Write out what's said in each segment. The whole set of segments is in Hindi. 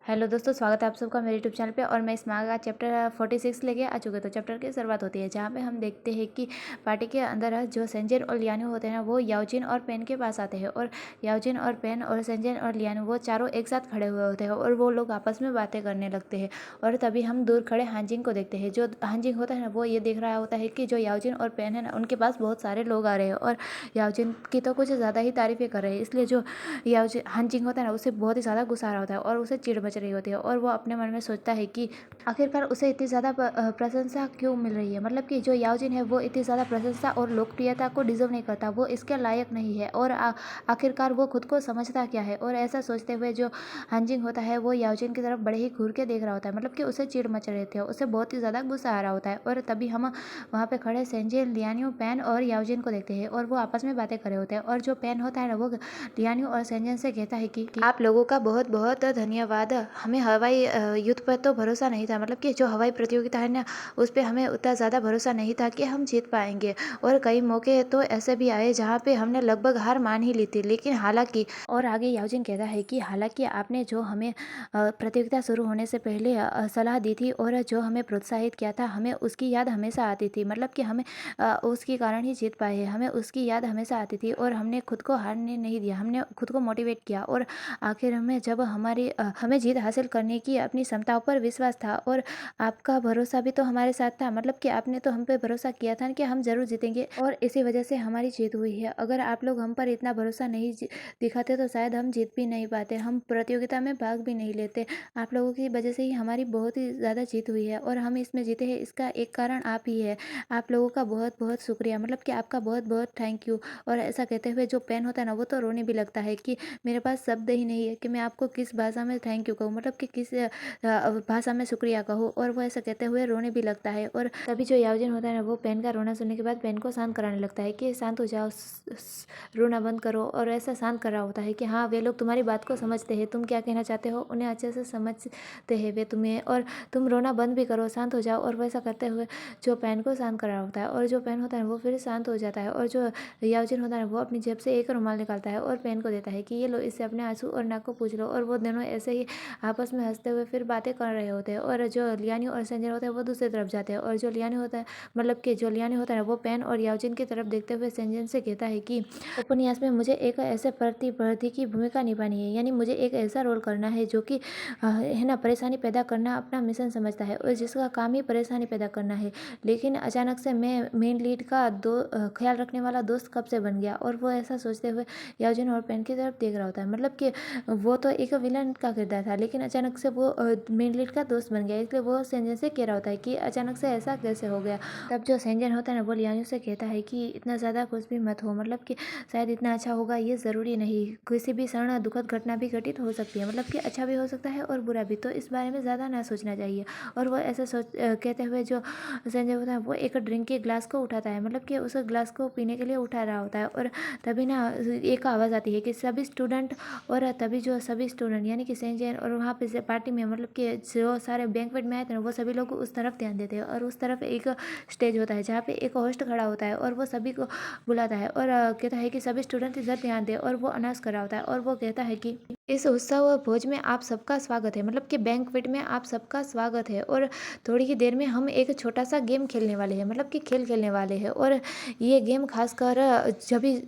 हेलो दोस्तों, स्वागत है आप सबका मेरे यूट्यूब चैनल पे। और मैं इस मांगा चैप्टर 46 लेके आ चुके। तो चैप्टर की शुरुआत होती है जहाँ पे हम देखते हैं कि पार्टी के अंदर जो सेंजन और लियानो होते हैं ना, वो याओजिन और पेन के पास आते हैं। और याओजिन और पेन और सेंजन और लियानो वो चारों एक साथ खड़े हुए होते हैं और वो लोग आपस में बातें करने लगते हैं। और तभी हम दूर खड़े हांजिंग को देखते हैं। जो हांजिंग होता है ना, वो ये देख रहा होता है कि जो याओजिन और पेन है ना, उनके पास बहुत सारे लोग आ रहे हैं और याओजिन की तो कुछ ज़्यादा ही तारीफ़ें कर रहे हैं। इसलिए जो याओजिन हांजिंग होता है ना, उसे बहुत ही ज़्यादा गुस्सा आ रहा होता है और उसे चिढ़ मच रही होती है। और वो अपने मन में सोचता है कि आखिरकार उसे इतनी ज़्यादा प्रशंसा क्यों मिल रही है। मतलब कि जो याओजिन है वो इतनी ज़्यादा प्रशंसा और लोकप्रियता को डिजर्व नहीं करता, वो इसके लायक नहीं है। और आखिरकार वो खुद को समझता क्या है। और ऐसा सोचते हुए जो हांजिंग होता है वो याओजिन की तरफ बड़े ही घूर के देख रहा होता है। मतलब कि उसे चिढ़ मच रहे थे, उसे बहुत ही ज़्यादा गुस्सा आ रहा होता है। और तभी हम वहाँ पे खड़े सेंजिन, लियानियो, पेन और याओजिन को देखते हैं और वो आपस में बातें कर रहे होते हैं। और जो पेन होता है ना, वो लियानियो और सेंजन से कहता है कि आप लोगों का बहुत बहुत धन्यवाद। हमें हवाई युद्ध पर तो भरोसा नहीं था। मतलब कि जो हवाई प्रतियोगिता है ना, उस पर हमें उतना ज़्यादा भरोसा नहीं था कि हम जीत पाएंगे। और कई मौके तो ऐसे भी आए जहाँ पे हमने लगभग हार मान ही ली थी। लेकिन हालांकि, और आगे याओजिन कहता है कि हालांकि आपने जो हमें प्रतियोगिता शुरू होने से पहले सलाह दी थी और जो हमें प्रोत्साहित किया था, हमें उसकी याद हमेशा आती थी। मतलब कि हमें उसके कारण ही जीत पाए हैं। हमें उसकी याद हमेशा आती थी और हमने खुद को हारने नहीं दिया। हमने खुद को मोटिवेट किया और आखिर में जब हमें जीत हासिल करने की अपनी क्षमताओं पर विश्वास था और आपका भरोसा भी तो हमारे साथ था। मतलब कि आपने तो हम पे भरोसा किया था कि हम जरूर जीतेंगे और इसी वजह से हमारी जीत हुई है। अगर आप लोग हम पर इतना भरोसा नहीं दिखाते तो शायद हम जीत भी नहीं पाते, हम प्रतियोगिता में भाग भी नहीं लेते। आप लोगों की वजह से ही हमारी बहुत ही ज़्यादा जीत हुई है और हम इसमें जीते हैं। इसका एक कारण आप ही है। आप लोगों का बहुत बहुत शुक्रिया। मतलब कि आपका बहुत बहुत थैंक यू। और ऐसा कहते हुए जो पेन होता है ना, वो तो रोने भी लगता है कि मेरे पास शब्द ही नहीं है कि मैं आपको किस भाषा में थैंक यू कहूँ। मतलब कि किस भाषा में शुक्रिया कहूँ। और वो ऐसा कहते हुए रोने भी लगता है। और तभी जो याओजिन होता है ना, वो पेन का रोना सुनने के बाद पेन को शांत कराने लगता है कि शांत हो जाओ, रोना बंद करो। और ऐसा शांत कर रहा होता है कि हाँ, वे लोग तुम्हारी बात को समझते हैं, तुम क्या कहना चाहते हो उन्हें अच्छे से समझते हैं वे तुम्हें, और तुम रोना बंद भी करो, शांत हो जाओ। और वैसा करते हुए जो पेन को शांत कर रहा होता है और जो पेन होता है वो फिर शांत हो जाता है। और जो याओजिन होता है वो अपनी जेब से एक रुमाल निकालता है और पेन को देता है कि ये लो, इससे अपने आंसू और नाक को पूछ लो। और वो दोनों ऐसे ही आपस में हंसते हुए फिर बातें कर रहे होते हैं। और जो लियानी और संजय होते हैं वो दूसरी तरफ जाते हैं। और जो लियानी होता है, मतलब कि जो लियानी होता है वो पेन और याओजिन की तरफ देखते हुए संजय से कहता है कि उपन्यास में मुझे एक ऐसे प्रतिस्पर्धी की भूमिका निभानी है। यानी मुझे एक ऐसा रोल करना है जो कि है ना, परेशानी पैदा करना अपना मिशन समझता है और जिसका काम ही परेशानी पैदा करना है। लेकिन अचानक से मैं मेन लीड का ख्याल रखने वाला दोस्त कब से बन गया। और वो ऐसा सोचते हुए याओजिन और पेन की तरफ देख रहा होता है। मतलब कि वो तो एक विलन का किरदार था, लेकिन अचानक से वो मेन लीड का दोस्त बन गया। इसलिए वो सेंजन से कह रहा होता है कि अचानक से ऐसा कैसे हो गया। तब जो सेंजन होता है ना, वो लियानियो से कहता है कि इतना ज़्यादा कुछ भी मत हो। मतलब कि शायद इतना अच्छा होगा ये ज़रूरी नहीं, किसी भी क्षण दुखद घटना भी घटित हो सकती है। मतलब कि अच्छा भी हो सकता है और बुरा भी, तो इस बारे में ज़्यादा ना सोचना चाहिए। और वो ऐसा कहते हुए जो संजय होता है वो एक ड्रिंक के ग्लास को उठाता है। मतलब कि उस ग्लास को पीने के लिए उठा रहा होता है। और तभी ना एक आवाज़ आती है कि सभी स्टूडेंट। और तभी जो सभी स्टूडेंट यानी कि सेंजन और वहाँ पे से पार्टी में, मतलब कि जो सारे बैंक्वेट में आए थे ना, वो सभी लोग उस तरफ ध्यान देते हैं। और उस तरफ एक स्टेज होता है जहाँ पे एक होस्ट खड़ा होता है और वो सभी को बुलाता है और कहता है कि सभी स्टूडेंट इधर ध्यान दें। और वो अनाउंस कर रहा होता है और वो कहता है कि इस उत्सव भोज में आप सबका स्वागत है। मतलब कि बैंक्वेट में आप सबका स्वागत है। और थोड़ी ही देर में हम एक छोटा सा गेम खेलने वाले हैं। मतलब कि खेल खेलने वाले हैं। और ये गेम खासकर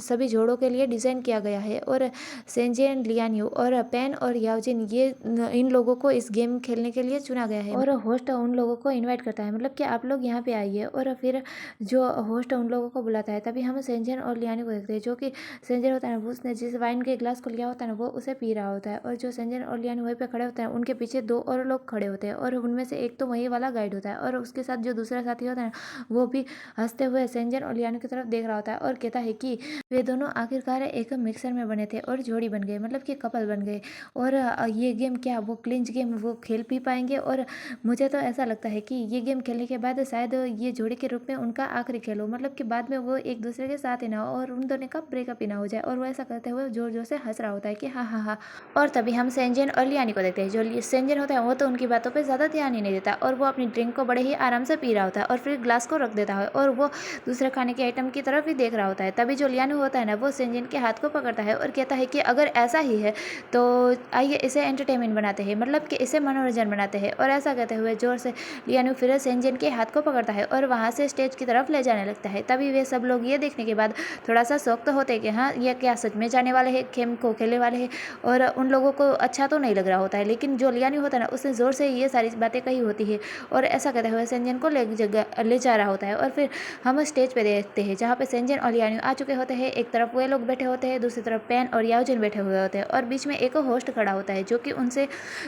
सभी जोड़ों के लिए डिज़ाइन किया गया है। और सेंजेन, लियानियो और पेन और याओजिन, ये इन लोगों को इस गेम खेलने के लिए चुना गया है। और होस्ट उन लोगों को इनवाइट करता है, मतलब कि आप लोग यहाँ पे आइए। और फिर जो होस्ट उन लोगों को बुलाता है, तभी हम सेंजन और लियानियो को देखते हैं। जो कि सेंजन होता है ना, उसने जिस वाइन के ग्लास को लिया होता है ना, वो उसे पी रहा होता है। और जो सेंजन और लियानियो वहीं पे खड़े होते हैं, उनके पीछे दो और लोग खड़े होते हैं। और उनमें से एक तो वही वाला गाइड होता है और उसके साथ जो दूसरा साथी होता है ना, वो भी हंसते हुए सेंजन और लियानियो की तरफ देख रहा होता है और कहता है कि वे दोनों आखिरकार एक मिक्सर में बने थे और जोड़ी बन गए, मतलब कि कपल बन गए। और ये गेम क्या, वो क्लिंच गेम वो खेल भी पाएंगे। और मुझे तो ऐसा लगता है कि ये गेम खेलने के बाद शायद ये जोड़ी के रूप में उनका आखिरी खेल हो। मतलब कि बाद में वो एक दूसरे के साथ ही ना हो और उन दोनों का ब्रेकअप ही ना हो जाए। और वो ऐसा करते हुए जोर जोर से हंस रहा होता है कि हाँ हाँ हाँ। और तभी हम सेंजन और लियानी को देखते हैं। जो सेंजन होता है वो तो उनकी बातों पे ज़्यादा ध्यान ही नहीं देता और वो अपनी ड्रिंक को बड़े ही आराम से पी रहा होता है और फिर ग्लास को रख देता है और वो दूसरे खाने के आइटम की तरफ ही देख रहा होता है। तभी जो लियानी होता है ना, वो सेंजन के हाथ को पकड़ता है और कहता है कि अगर ऐसा ही है तो आइए इसे एंटरटेनमेंट बनाते हैं, मतलब कि इसे मनोरंजन बनाते हैं। और ऐसा कहते हुए जोर से लियानी फिर सेंजन के हाथ को पकड़ता है और वहाँ से स्टेज की तरफ ले जाने लगता है। तभी वे सब लोग ये देखने के बाद थोड़ा सा शौक तो होते हैं कि हाँ, ये क्या सच में जाने वाले हैं, गेम को खेलने वाले हैं। और उन लोगों को अच्छा तो नहीं लग रहा होता है, लेकिन जो लियानी होता है ना, उसने ज़ोर से ये सारी बातें कही होती है और ऐसा कहते हुए सेंजन को ले जा रहा होता है। और फिर हम स्टेज पे देखते हैं जहाँ पे सेंजन और लियानी आ चुके होते हैं। एक तरफ वे लोग बैठे होते हैं, दूसरी तरफ पेन और याओजिन बैठे हुए होते हैं और बीच में एक होस्ट खड़ा होता है जो कि उनसे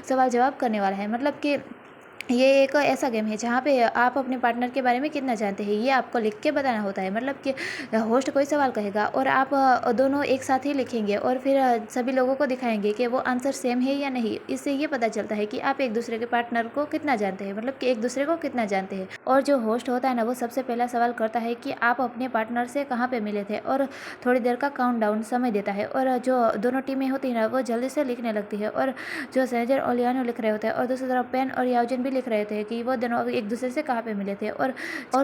सवाल जवाब करने वाला है। मतलब कि ये एक ऐसा गेम है जहाँ पे आप अपने पार्टनर के बारे में कितना जानते हैं ये आपको लिख के बताना होता है। मतलब कि होस्ट कोई सवाल कहेगा और आप दोनों एक साथ ही लिखेंगे और फिर सभी लोगों को दिखाएंगे कि वो आंसर सेम है या नहीं। इससे ये पता चलता है कि आप एक दूसरे के पार्टनर को कितना जानते हैं, मतलब कि एक दूसरे को कितना जानते हैं। और जो होस्ट होता है ना, वो सबसे पहला सवाल करता है कि आप अपने पार्टनर से कहाँ पे मिले थे और थोड़ी देर का काउंटडाउन समय देता है। और जो दोनों टीमें होती है ना, वो जल्दी से लिखने लगती है और जो सेंजर और लियानो लिख रहे होते हैं और दूसरी तरफ पेन और याओजिन भी लिख रहे थे कि वो दोनों एक दूसरे से कहाँ पे मिले थे। और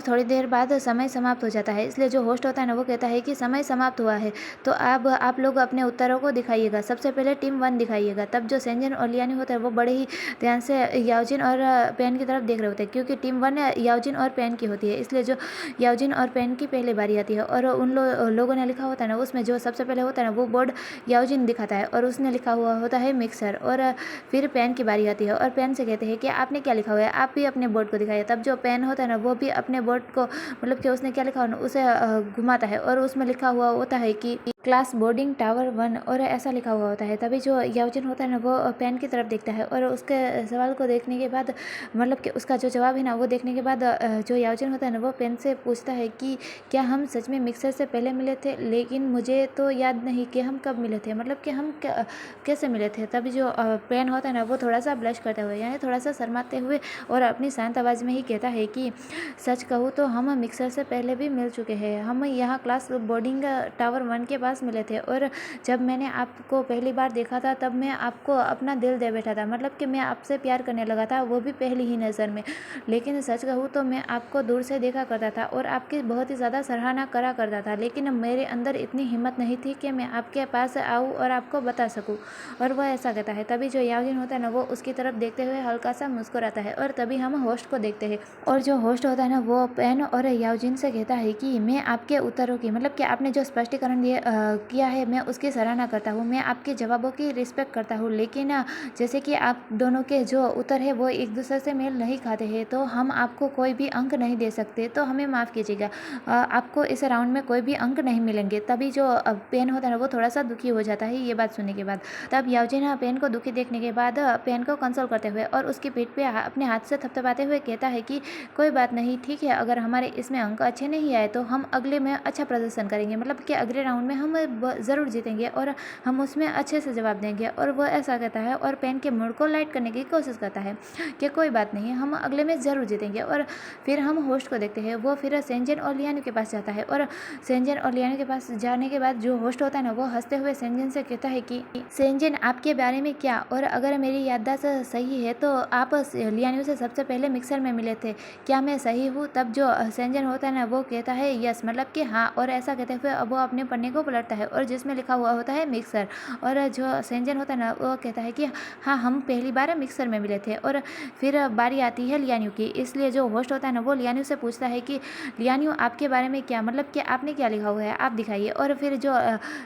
थोड़ी देर बाद समय समाप्त हो जाता है। इसलिए जो होस्ट होता है ना, वो कहता है कि समय समाप्त हुआ है तो अब आप लोग अपने उत्तरों को दिखाइएगा। सबसे पहले टीम 1 दिखाइएगा। तब जो सेंजन और लियानी होता है वो बड़े ही ध्यान से याओजिन और पेन की तरफ देख रहे होते हैं, क्योंकि टीम 1 याओजिन और पेन की होती है। इसलिए जो याओजिन और पेन की पहले बारी आती है और उन लोगों ने लिखा होता है ना, उसमें जो सबसे पहले होता है ना, वो बोर्ड याओजिन दिखाता है और उसने लिखा हुआ होता है मिक्सर। और फिर पेन की बारी आती है और पेन से कहते हैं कि आपने क्या लिखा हुआ है, आप भी अपने बोर्ड को दिखाइए। तब जो पेन होता है ना, वो भी अपने बोर्ड को, मतलब कि उसने क्या लिखा हो ना, उसे घुमाता है और उसमें लिखा हुआ होता है कि क्लास बोर्डिंग टावर 1 और ऐसा लिखा हुआ होता है। तभी जो याओजिन होता है ना, वो पेन की तरफ देखता है और उसके सवाल को देखने के बाद, मतलब कि उसका जो जवाब है ना, वो देखने के बाद जो याओजिन होता है ना, वो पेन से पूछता है कि क्या हम सच में मिक्सर से पहले मिले थे, लेकिन मुझे तो याद नहीं कि हम कब मिले थे, मतलब कि हम कैसे मिले थे। तभी जो पेन होता है ना, वो थोड़ा सा ब्लश करते हुए, यानी थोड़ा सा शर्माते हुए और अपनी शांत आवाज़ में ही कहता है कि सच कहूँ तो हम मिक्सर से पहले भी मिल चुके हैं। हम यहाँ क्लास बोर्डिंग टावर 1 के पास मिले थे और जब मैंने आपको पहली बार देखा था तब मैं आपको अपना दिल दे बैठा था, मतलब कि मैं आपसे प्यार करने लगा था, वो भी पहली ही नज़र में। लेकिन सच कहूँ तो मैं आपको दूर से देखा करता था और आपकी बहुत ही ज़्यादा सराहना करा करता था, लेकिन मेरे अंदर इतनी हिम्मत नहीं थी कि मैं आपके पास आऊँ और आपको बता सकूँ। और वह ऐसा कहता है। तभी जो याओजिन होता है ना, वो उसकी तरफ देखते हुए हल्का सा मुस्कुराता है और तभी हम होस्ट को देखते हैं। और जो होस्ट होता है ना, वो पेन और याओजिन से कहता है कि मैं आपके उत्तरों की, मतलब कि आपने जो स्पष्टीकरण किया है, मैं उसकी सराहना करता हूँ, मैं आपके जवाबों की रिस्पेक्ट करता हूँ, लेकिन जैसे कि आप दोनों के जो उत्तर है वो एक दूसरे से मेल नहीं खाते हैं, तो हम आपको कोई भी अंक नहीं दे सकते, तो हमें माफ़ कीजिएगा, आपको इस राउंड में कोई भी अंक नहीं मिलेंगे। तभी जो पेन होता है ना, वो थोड़ा सा दुखी हो जाता है ये बात सुनने के बाद। तब याओजिन पेन को दुखी देखने के बाद पेन को कंसोल करते हुए और उसकी पीठ पे अपने हाथ से थपथपाते हुए कहता है कि कोई बात नहीं, ठीक है, अगर हमारे इसमें अंक अच्छे नहीं आए तो हम अगले में अच्छा प्रदर्शन करेंगे, मतलब कि अगले राउंड में हम ज़रूर जीतेंगे और हम उसमें अच्छे से जवाब देंगे। और वो ऐसा कहता है और पेन के मूड को लाइट करने की कोशिश करता है कि कोई बात नहीं, हम अगले में ज़रूर जीतेंगे। और फिर हम होस्ट को देखते हैं, वो फिर सेंजन और लियानो के पास जाता है और सेंजन और लियानो के पास जाने के बाद जो होस्ट होता है ना, वो हंसते हुए सेंजन से कहता है कि सेंजन आपके बारे में क्या, और अगर मेरी याददाश्त सही है तो आप लियानो से सबसे पहले मिक्सर में मिले थे, क्या मैं सही हूँ। तब जो सेंजन होता है ना, वो कहता है यस, मतलब कि हाँ। और ऐसा कहते हुए अब वो अपने पन्ने को पलटता है और जिसमें लिखा हुआ होता है मिक्सर। और जो सेंजन होता है ना, वो कहता है कि हाँ, हम पहली बार मिक्सर में मिले थे। और फिर बारी आती है लियानो की। इसलिए जो होस्ट होता है ना, वो लियानो से पूछता है कि लियानो आपके बारे में क्या, मतलब कि आपने क्या लिखा हुआ है, आप दिखाइए। और फिर जो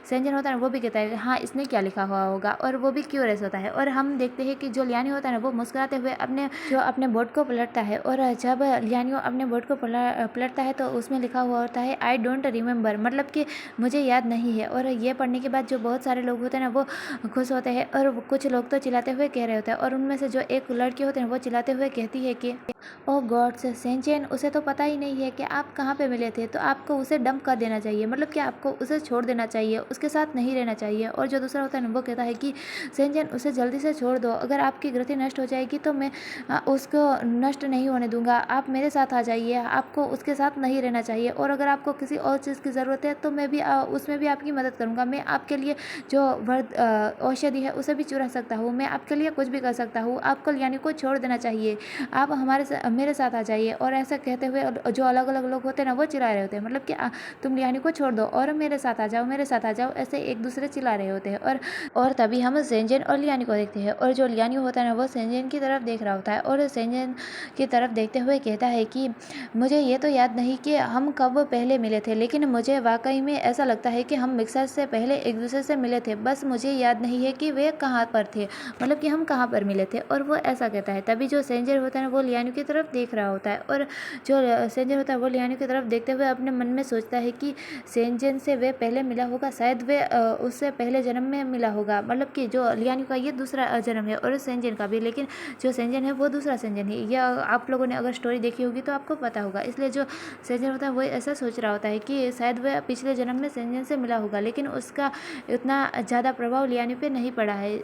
सेंजन होता है ना, वो भी कहता है हाँ, इसने क्या लिखा हुआ होगा, और वो भी क्यूरियस होता है। और हम देखते हैं कि जो लियानो होता है ना, वो मुस्कुराते हुए अपने बोर्ड को पलटता है। और जब लियानो अपने बोर्ड को पलटता है तो उसमें लिखा हुआ होता है आई डोंट रिमेंबर, मतलब कि मुझे याद नहीं है। और ये पढ़ने के बाद जो बहुत सारे लोग होते हैं ना, वो खुश होते हैं और कुछ लोग तो चिल्लाते हुए कह रहे होते हैं। और उनमें से जो एक लड़की होती है ना, वो चिल्लाते हुए कहती है कि ओह गॉड्स! सेंचेन, उसे तो पता ही नहीं है कि आप कहाँ पे मिले थे, तो आपको उसे डंप कर देना चाहिए। मतलब कि आपको उसे छोड़ देना चाहिए, उसके साथ नहीं रहना चाहिए। और जो दूसरा होता है ना, वो कहता है कि सेंचेन, उसे जल्दी से छोड़ दो, अगर आपकी गृहस्थी नष्ट हो जाएगी तो मैं उसको नष्ट नहीं होने दूँगा। आप मेरे साथ आ जाइए, आपको उसके साथ नहीं रहना चाहिए, और अगर आपको किसी और चीज़ की ज़रूरत है तो मैं भी उसमें भी आपकी मदद करूँगा। मैं आपके लिए जो औषधि है उसे भी चुरा सकता हूँ, मैं आपके लिए कुछ भी कर सकता हूँ। आपको लियानी को छोड़ देना चाहिए, आप मेरे साथ आ जाइए। और ऐसा कहते हुए जो अलग अलग लोग होते हैं ना, वो चिल्ला रहे होते हैं, मतलब कि तुम लियानी को छोड़ दो और मेरे साथ आ जाओ, मेरे साथ आ जाओ, ऐसे एक दूसरे चिल्ला रहे होते हैं। और तभी हम सेंजन और लियानी को देखते हैं, और जो लियानी होता है ना, वो सेंजन की तरफ देख रहा होता है, और सेंजन की तरफ देखते हुए कहता है कि मुझे ये तो याद नहीं कि हम कब पहले मिले थे, लेकिन मुझे वाकई में ऐसा लगता है कि हम मिक्सर से पहले एक दूसरे से मिले थे, बस मुझे याद नहीं है कि वे कहाँ पर थे, मतलब कि हम कहाँ पर मिले थे। और वो ऐसा कहता है। तभी जो सेंजर होता है ना, वो लियानी की तरफ देख रहा होता है, और जो सेंजन होता है वो लियानी की तरफ देखते हुए अपने मन में सोचता है कि सेंजन से वे पहले मिला होगा, शायद वे उससे पहले जन्म में मिला होगा। मतलब कि जो लियानी का ये दूसरा जन्म है, और सेंजन का भी, लेकिन जो सेंजन है वो दूसरा सेंजन है। यह आप लोगों ने अगर स्टोरी देखी होगी तो आपको पता होगा। इसलिए जो सेंजन होता है वो ऐसा सोच रहा होता है कि शायद वह पिछले जन्म में सेंजन से मिला होगा, लेकिन उसका इतना ज़्यादा प्रभाव लियानी पे नहीं पड़ा है।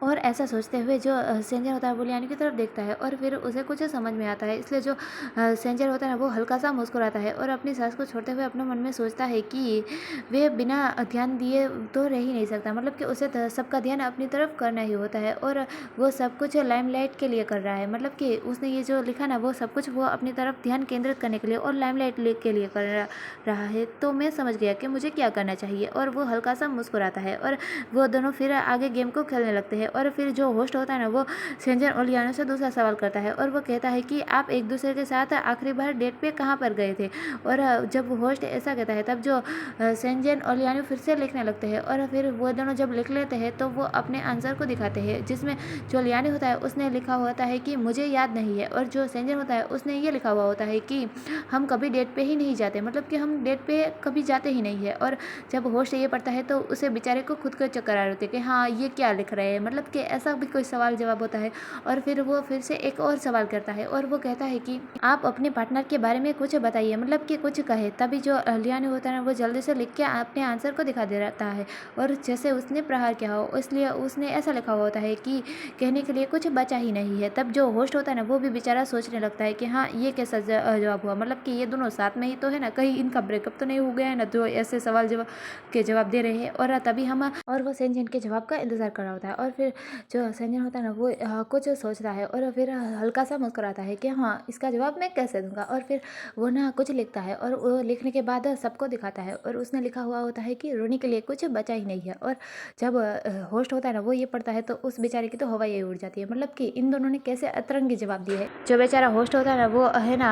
और ऐसा सोचते हुए जो सेंजर होता है वो लियानी की तरफ देखता है, और फिर उसे कुछ समझ में आता है। इसलिए जो सेंजर होता है ना, वो हल्का सा मुस्कुराता है, और अपनी सांस को छोड़ते हुए अपने मन में सोचता है कि वे बिना ध्यान दिए तो रह ही नहीं सकता। मतलब कि उसे सबका ध्यान अपनी तरफ करना ही होता है, और वो सब कुछ लाइमलाइट के लिए कर रहा है। मतलब कि उसने ये जो लिखा ना, वो सब कुछ वो अपनी तरफ ध्यान केंद्रित करने के लिए और लाइमलाइट के लिए कर रहा है। तो मैं समझ गया कि मुझे क्या करना चाहिए, और वो हल्का सा मुस्कुराता है, और वो दोनों फिर आगे गेम को खेलने लगते हैं। और फिर जो होस्ट होता है ना, वो सेंजन और लियानो से दूसरा सवाल करता है, और वो कहता है कि आप एक दूसरे के साथ आखिरी बार डेट पे कहाँ पर गए थे। और जब होस्ट ऐसा कहता है, तब जो सेंजन और लियानो फिर से लिखने लगते हैं, और फिर वो दोनों जब लिख लेते हैं तो वो अपने आंसर को दिखाते हैं, जिसमें जो लियानो होता है उसने लिखा होता है कि मुझे याद नहीं है, और जो सेंजन होता है उसने ये लिखा हुआ होता है कि हम कभी डेट पे ही नहीं जाते, मतलब कि हम डेट पे कभी जाते ही नहीं है। और जब होस्ट ये पढ़ता है तो उसे बेचारे को खुद को चक्कर आ रहे होते हैं कि हाँ, ये क्या लिख रहे हैं, मतलब कि ऐसा भी कोई सवाल जवाब होता है। और फिर वो फिर से एक और सवाल करता है, और वो कहता है कि आप अपने पार्टनर के बारे में कुछ बताइए, मतलब कि कुछ कहे। तभी जो लियानो होता है ना, वो जल्दी से लिख के अपने आंसर को दिखा दे रहता है, और जैसे उसने प्रहार किया हो, इसलिए उसने ऐसा लिखा हुआ होता है कि कहने के लिए कुछ बचा ही नहीं है। तब जो होस्ट होता है ना, वो भी बेचारा सोचने लगता है कि हाँ, ये कैसा जवाब हुआ, मतलब कि ये दोनों साथ में ही तो है ना, कहीं इनका ब्रेकअप तो नहीं हो गया है ना, जो ऐसे सवाल जवाब के जवाब दे रहे हैं। और तभी हम और वो सेंजन के जवाब का इंतजार कर रहा होता है, और फिर जो सेंजन होता है ना, वो कुछ सोचता है, और फिर हल्का सा मुस्कुराता है कि हाँ, इसका जवाब मैं कैसे दूंगा। और फिर वो ना कुछ लिखता है, और वो लिखने के बाद सबको दिखाता है, और उसने लिखा हुआ होता है कि रोने के लिए कुछ बचा ही नहीं है। और जब होस्ट होता है ना, वो ये पढ़ता है तो उस बेचारे की तो हवा ही उड़ जाती है, मतलब कि इन दोनों ने कैसे अतरंगी जवाब दिए है। जो बेचारा होस्ट होता है ना, वो है ना,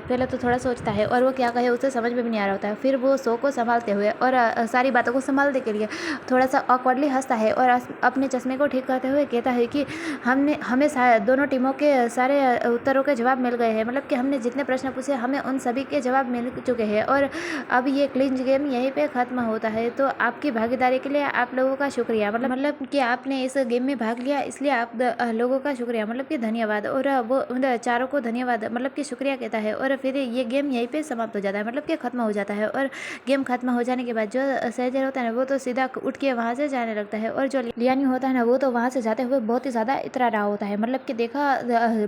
पहले तो थोड़ा सोचता है, और वो क्या कहे उसे समझ में भी नहीं आ रहा होता है। फिर वो शो को संभालते हुए और सारी बातों को संभालने के लिए थोड़ा सा ऑकवर्डली हंसता है, और अपने चश्मे को ठीक करते हुए कहता है कि हमें दोनों टीमों के सारे उत्तरों के जवाब मिल गए हैं, मतलब कि हमने जितने प्रश्न पूछे हमें उन सभी के जवाब मिल चुके हैं, और अब ये क्लिंच गेम यहीं पे ख़त्म होता है। तो आपकी भागीदारी के लिए आप लोगों का शुक्रिया, मतलब कि आपने इस गेम में भाग लिया, इसलिए आप लोगों का शुक्रिया, मतलब कि धन्यवाद। और वो उन चारों को धन्यवाद, मतलब कि शुक्रिया कहता है, और फिर ये गेम यहीं पे समाप्त हो जाता है, मतलब कि ख़त्म हो जाता है। और गेम खत्म हो जाने के बाद जो सेंजर होता है ना, वो तो सीधा उठ के वहाँ से जाने लगता है, और जो लियानी होता है ना, वो तो वहाँ से जाते हुए बहुत ही ज़्यादा इतरा रहा होता है, मतलब कि देखा,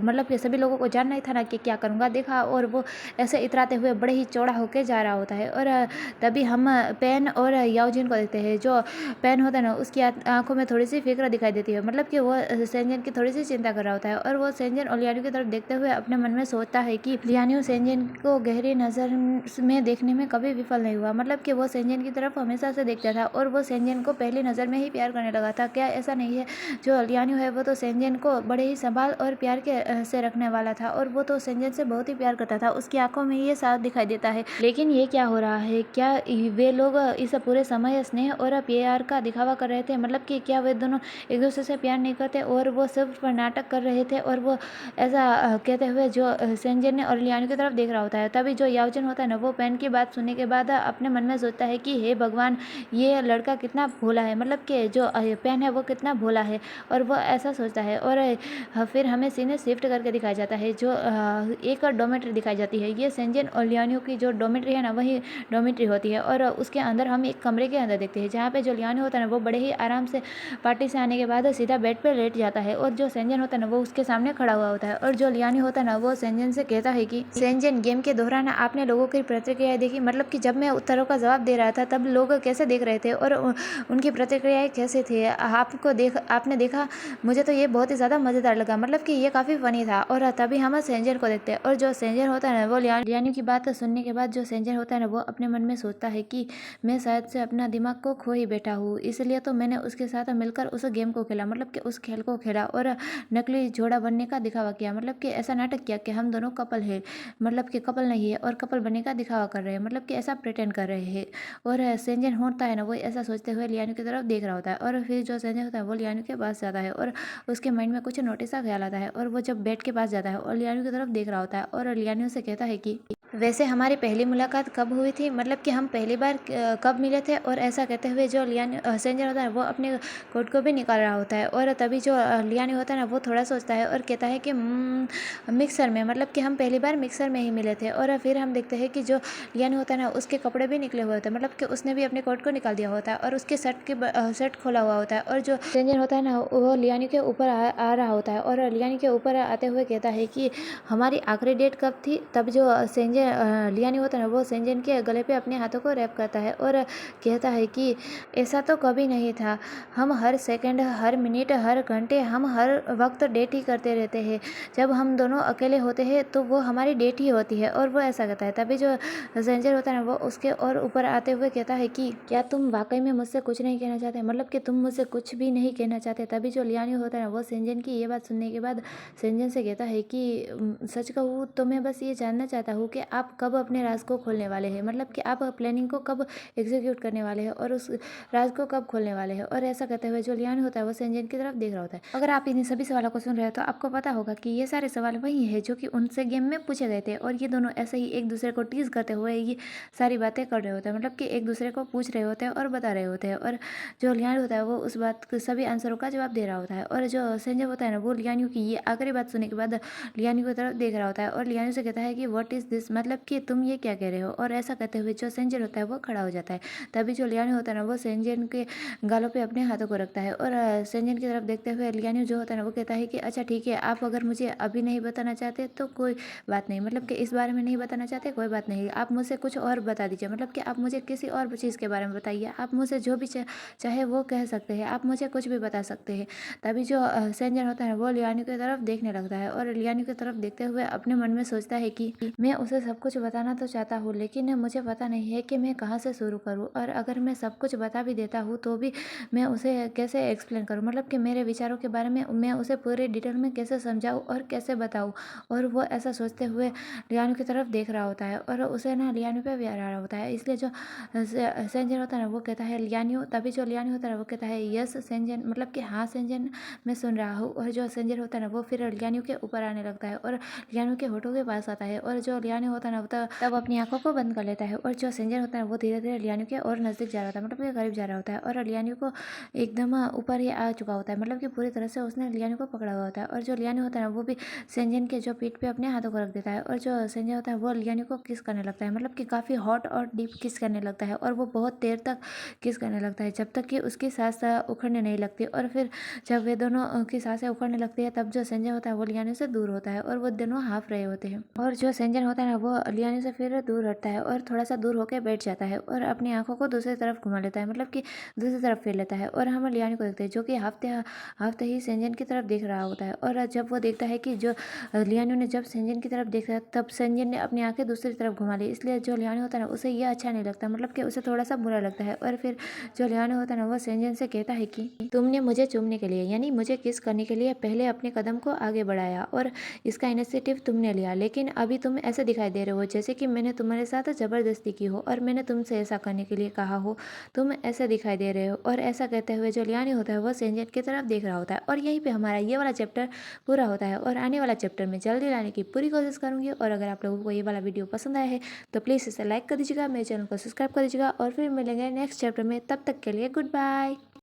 मतलब कि सभी लोगों को जानना ही था ना कि क्या करूँगा, देखा, और वो ऐसे इतराते हुए बड़े ही चौड़ा होकर जा रहा होता है। और तभी हम पेन और याओजिन को देखते हैं। जो पेन होता है ना, उसकी आंखों में थोड़ी सी फिक्र दिखाई देती है, मतलब कि वो सेंजन की थोड़ी सी चिंता कर रहा होता है, और वो सेंजन और लियानी की तरफ देखते हुए अपने मन में सोचता है कि लियानी सेंजन को गहरी नज़र में देखने में कभी विफल नहीं हुआ, मतलब कि वो सेंजन की तरफ हमेशा से देखता था, और वो सेंजन को पहली नज़र में ही प्यार करने लगा था। क्या ऐसा नहीं है? जो लियानी है वो तो सेंजन को बड़े ही संभाल और प्यार के से रखने वाला था, और वो तो सेंजन से बहुत ही प्यार करता था, उसकी आंखों में ये साफ दिखाई देता है। लेकिन ये क्या हो रहा है? क्या वे लोग इस पूरे समय स्नेह और प्यार का दिखावा कर रहे थे? मतलब कि क्या वे दोनों एक दूसरे से प्यार नहीं करते, और वो सिर्फ नाटक कर रहे थे? और वो ऐसा कहते हुए जो सेंजन ने और लियानी की तरफ देख रहा होता है। तभी जो याओजिन होता है ना, वो पेन की बात सुनने के बाद अपने मन में सोचता है कि हे भगवान, ये लड़का कितना भोला है, मतलब कि जो पेन है वो कितना भोला है। और वो ऐसा सोचता है, और फिर हमें सीने शिफ्ट करके दिखाया जाता है, जो एक डोमेट्री दिखाई जाती है। ये सेंजन और लियानियो की जो डोमेट्री है ना, वही डोमेट्री होती है। और उसके अंदर हम एक कमरे के अंदर देखते हैं, जहाँ पे जो लियानियो होता है ना, वो बड़े ही आराम से पार्टी से आने के बाद सीधा बेड पे लेट जाता है, और जो सेंजन होता है ना, वो उसके सामने खड़ा हुआ होता है। और जो लियानियो होता है ना, वो सेंजन से कहता है कि सेंजन, गेम के दौरान आपने लोगों की प्रतिक्रियाएं देखी, मतलब कि जब मैं उत्तरों का जवाब दे रहा था तब लोग कैसे देख रहे थे और उनकी प्रतिक्रियाएं कैसे थी, आपने देखा। मुझे तो ये बहुत ही ज़्यादा मज़ेदार लगा, मतलब कि ये काफ़ी फनी था। और तभी हम सेंजर को देखते हैं, और जो सेंजर होता है ना, वो लियानियो की बात सुनने के बाद जो सेंजर होता है ना, वो अपने मन में सोचता है कि मैं शायद से अपना दिमाग को खो ही बैठा हूँ, इसलिए तो मैंने उसके साथ मिलकर उस गेम को खेला, मतलब कि उस खेल को खेला और नकली जोड़ा बनने का दिखावा किया, मतलब कि ऐसा नाटक किया कि हम दोनों कपल है, मतलब कि कपल नहीं है और कपल बनने का दिखावा कर रहे हैं, मतलब कि ऐसा प्रिटेंड कर रहे हैं। और सेंजन होता है ना, वो ऐसा सोचते हुए लियानियो की तरफ देख रहा होता है। और फिर जो सेंजन होता है वो लियानियो के पास जाता है, और उसके माइंड में कुछ नोटिस सा ख्याल आता है, और वो जब बेड के पास जाता है और लियानियो की तरफ देख रहा होता है, और लियानियो से कहता है कि वैसे हमारी पहली मुलाकात कब हुई थी, मतलब कि हम पहली बार कब मिले थे। और ऐसा कहते हुए जो सेंजर होता है वो अपने कोट को भी निकाल रहा होता है। और तभी जो लियानियो होता है ना, वो थोड़ा सोचता है और कहता है कि मिक्सर में, मतलब कि हम पहली बार मिक्सर में ही मिले थे। और फिर हम देखते हैं कि जो लियानियो होता है ना, उसके कपड़े भी निकले हुए होते हैं, मतलब कि उसने भी अपने कोट को निकाल दिया होता है, और उसके शर्ट खोला हुआ होता है। और जो सेंजर होता है ना, वो लियानियो के ऊपर आ रहा होता है, और लियानियो के ऊपर आते हुए कहता है कि हमारी आखिरी डेट कब थी। तब जो लियानियो होता है ना, वो सेंजन के गले पे अपने हाथों को रैप करता है और कहता है कि ऐसा तो कभी नहीं था, हम हर सेकंड, हर मिनट, हर घंटे, हम हर वक्त डेट ही करते रहते हैं। जब हम दोनों अकेले होते हैं तो वो हमारी डेट ही होती है। और वो ऐसा कहता है। तभी जो सेंजर होता है ना, वो उसके और ऊपर आते हुए कहता है कि क्या तुम वाकई में मुझसे कुछ नहीं कहना चाहते, मतलब कि तुम मुझसे कुछ भी नहीं कहना चाहते। तभी जो लियानियो होता है ना, वो सेंजन की ये बात सुनने के बाद सेंजन से कहता है कि सच कहूँ तो मैं बस ये जानना चाहता हूँ कि आप कब अपने राज को खोलने वाले हैं, मतलब कि आप प्लानिंग को कब एग्जीक्यूट करने वाले हैं और उस राज को कब खोलने वाले हैं। और ऐसा कहते हुए जो लियानियो होता है वो सेंजन की तरफ देख रहा होता है। अगर आप इन सभी सवालों को सुन रहे हो तो आपको पता होगा कि ये सारे सवाल वही है जो कि उनसे गेम में पूछे गए थे, और ये दोनों ऐसे ही एक दूसरे को टीज करते हुए ये सारी बातें कर रहे होते हैं, मतलब कि एक दूसरे को पूछ रहे होते हैं और बता रहे होते हैं। और जो लियानियो होता है वो उस बात के सभी आंसरों का जवाब दे रहा होता है। और जो सेंजर होता है ना, वो लियानियो की ये आखिरी बात सुनने के बाद लियानियो की तरफ देख रहा होता है, और लियानियो से कहता है कि व्हाट इज दिस, मतलब कि तुम ये क्या कह रहे हो। और ऐसा कहते हुए जो सेंजर होता है वो खड़ा हो जाता है। तभी जो लियानियो होता है ना, वो सेंजन के गालों पे अपने हाथों को रखता है, और सेंजन की तरफ देखते हुए लियानियो जो होता है ना, वो कहता है कि अच्छा ठीक है, आप अगर मुझे अभी नहीं बताना चाहते तो कोई बात नहीं, मतलब कि इस बारे में नहीं बताना चाहते कोई बात नहीं, आप मुझसे कुछ और बता दीजिए, मतलब कि आप मुझे किसी और चीज़ के बारे में बताइए, आप मुझे जो भी चाहे वो कह सकते हैं, आप मुझे कुछ भी बता सकते हैं। तभी जो सेंजर होता है वो लियानियो की तरफ देखने लगता है, और लियानियो की तरफ देखते हुए अपने मन में सोचता है कि मैं उसे सब कुछ बताना तो चाहता हूँ, लेकिन मुझे पता नहीं है कि मैं कहाँ से शुरू करूँ, और अगर मैं सब कुछ बता भी देता हूँ तो भी मैं उसे कैसे एक्सप्लेन करूँ, मतलब कि मेरे विचारों के बारे में मैं उसे पूरे डिटेल में कैसे समझाऊँ और कैसे बताऊँ। और वो ऐसा सोचते हुए लियानियो की तरफ देख रहा होता है, और उसे ना लियानियो पे भी आ रहा होता है। इसलिए जो सेंजन होता है ना, वो कहता है लियानियो, तभी जो लियानियो होता है ना, वो कहता है यस सेंजन, मतलब कि हाँ सेंजन, मैं सुन रहा हूँ। और जो सेंजन होता है ना, वो फिर लियानियो के ऊपर आने लगता है और लियानियो के होठों के पास आता है, और जो लियानियो होता है ना, तब अपनी आंखों को बंद कर लेता है। और जो सेंजर होता है वो धीरे धीरे लियानियो के और नजदीक जा रहा होता है, मतलब कि करीब जा रहा होता है, और लियानियो को एकदम ऊपर ही आ चुका होता है, मतलब कि पूरी तरह से उसने लियानियो को पकड़ा हुआ होता है। और जो लियानियो होता है ना, वो भी सेंजन के जो पीठ पे अपने हाथों को रख देता है, और जो सेंजन होता है वो लियानियो को किस करने लगता है, मतलब कि काफ़ी हॉट और डीप किस करने लगता है, और वो बहुत देर तक किस करने लगता है जब तक कि उसकी सांस उखड़ने नहीं लगती। और फिर जब वे दोनों की सांसें उखड़ने लगती है, तब जो सेंजन होता है वो लियानियो से दूर होता है, और वो दोनों हाफ रहे होते हैं। और जो सेंजन होता है ना, वो लियानियो से फिर दूर हटता है और थोड़ा सा दूर होकर बैठ जाता है, और अपनी आंखों को दूसरी तरफ घुमा लेता है, मतलब कि दूसरी तरफ फेर लेता है। और हम लियानियो को देखते हैं जो कि हफ्ते ही सेंजन की तरफ देख रहा होता है। और जब वो देखता है कि जो लियानियो ने जब सेंजन की तरफ देखा, तब सेंजन ने अपनी आंखें दूसरी तरफ घुमा ली, इसलिए जो लियानियो होता है ना, उसे ये अच्छा नहीं लगता, मतलब कि उसे थोड़ा सा बुरा लगता है। और फिर जो लियानियो होता है ना, वो सेंजन से कहता है कि तुमने मुझे चूमने के लिए, यानी मुझे किस करने के लिए पहले अपने कदम को आगे बढ़ाया और इसका इनिशिएटिव तुमने लिया, लेकिन अभी तुम ऐसे दिखाई दे रहे हो जैसे कि मैंने तुम्हारे साथ ज़बरदस्ती की हो और मैंने तुमसे ऐसा करने के लिए कहा हो, तुम ऐसे दिखाई दे रहे हो। और ऐसा कहते हुए जो लियानियो होता है वो सेंजन की तरफ देख रहा होता है, और यहीं पे हमारा ये वाला चैप्टर पूरा होता है। और आने वाला चैप्टर में जल्दी लाने की पूरी कोशिश करूँगी, और अगर आप लोगों को ये वाला वीडियो पसंद आया है तो प्लीज़ इसे लाइक कर दीजिएगा, मेरे चैनल को सब्सक्राइब कर दीजिएगा, और फिर मिलेंगे नेक्स्ट चैप्टर में। तब तक के लिए गुड बाय।